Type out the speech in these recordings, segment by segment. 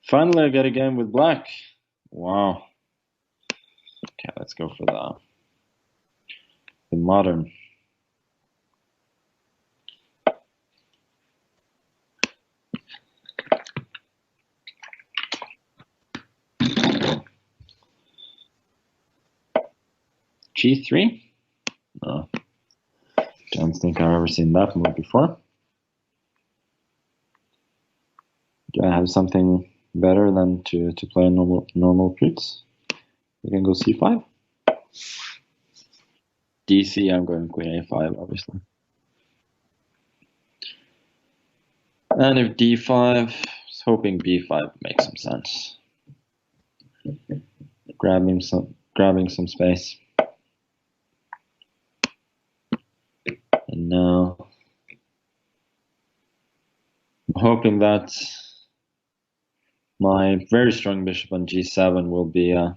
Finally, I get a game with black. Wow. Okay, let's go for the modern. G3? No. Don't think I've ever seen that move before. Do I have something better than to play normal treats? We can go C5. DC, I'm going queen A5, obviously. And if D5, I was hoping B5 makes some sense. Grabbing some space. And now I'm hoping that my very strong bishop on G7 will be a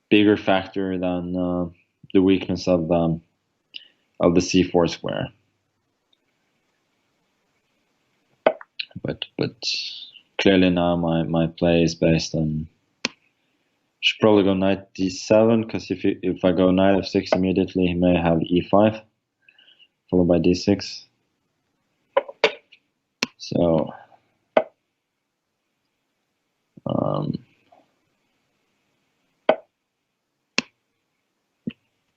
bigger factor than the weakness of the C4 square. But clearly now my play is based on. Should probably go knight D7 because if I go knight F6 immediately, he may have E5 followed by D6. So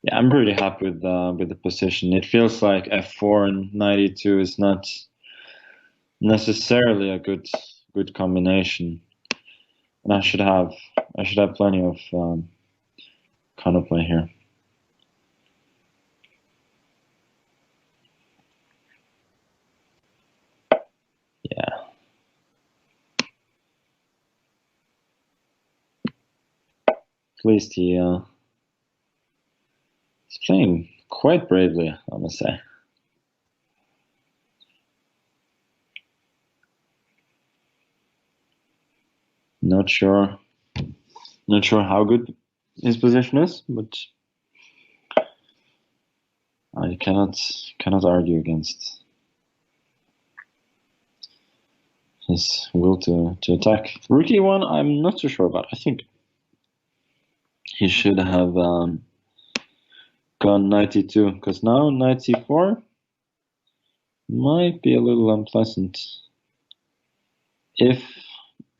yeah, I'm pretty happy with the position. It feels like F4 and knight E2 is not necessarily a good combination, and I should have plenty of counterplay here. Yeah. At least he's playing quite bravely, I must say. Not sure how good his position is, but I cannot argue against his will to attack. Rook E1, I'm not so sure about. I think he should have gone knight E2, because now knight C4 might be a little unpleasant. If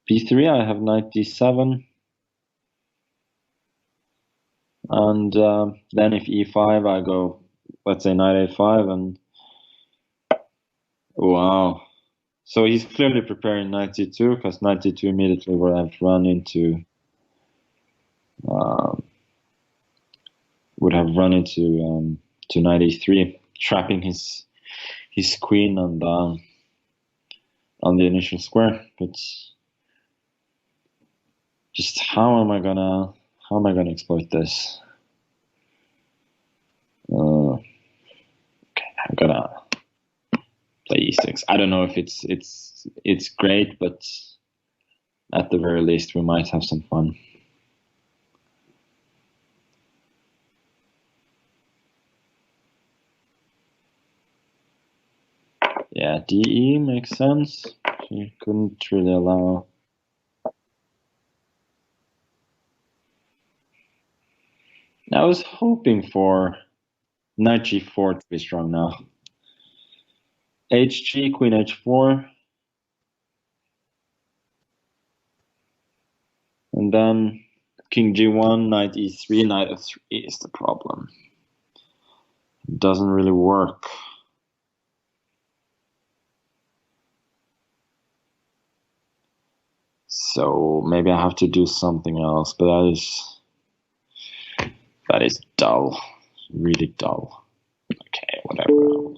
B3, I have knight D7. And then if E5, I go, let's say knight A5, and wow. So he's clearly preparing knight D2, because knight D2 immediately would have run into to knight E3, trapping his queen on the initial square. But just how am I gonna exploit this? Okay, I'm gonna play E6. I don't know if it's great, but at the very least we might have some fun. Yeah, DE makes sense. You couldn't really allow. I was hoping for knight G4 to be strong now. HG, queen H4. And then king G1, knight E3, knight F3 is the problem. It doesn't really work. So maybe I have to do something else, but that is dull. Really dull. Okay, whatever.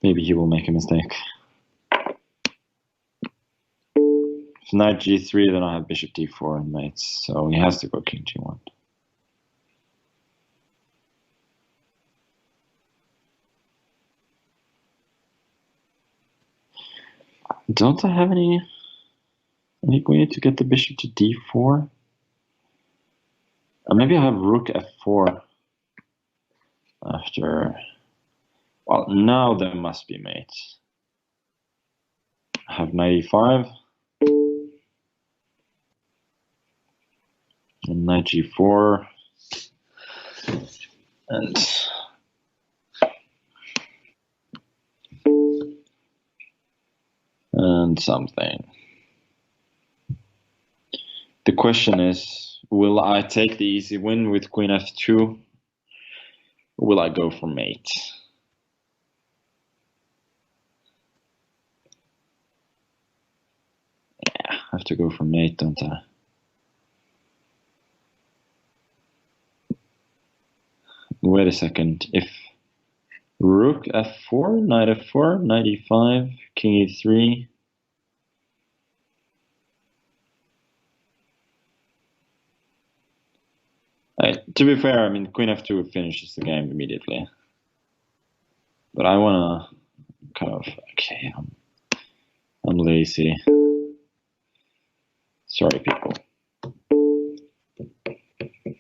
Maybe he will make a mistake. If knight G3, then I have bishop D4 and mates, so he has to go king G1. Don't I have any queen to get the bishop to D4? Maybe I have rook F4 after. Well, now there must be mates. I have knight E5. knight g4, and something. The question is, will I take the easy win with queen f2? Or will I go for mate? Yeah, I have to go for mate, don't I? Wait a second. If rook f4, knight f4, knight e5, king e3. To be fair, I mean, queen f2 finishes the game immediately. But I want to kind of, okay, I'm lazy. Sorry, people.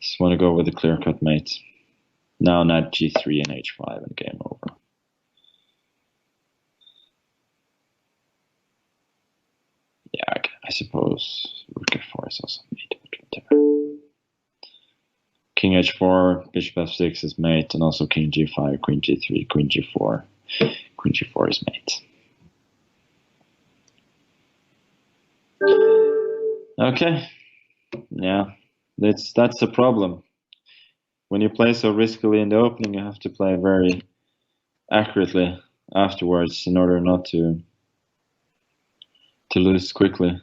Just want to go with the clear-cut mate. Now knight g3 and h5 and game over. Yeah, I suppose rook f4 is also mate, but whatever. King h4, bishop f6 is mate, and also king g5, queen g3, queen g4. Queen g4 is mate. Okay. Yeah, that's the problem. When you play so riskily in the opening, you have to play very accurately afterwards in order not to lose quickly.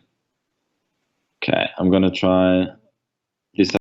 Okay, I'm gonna try this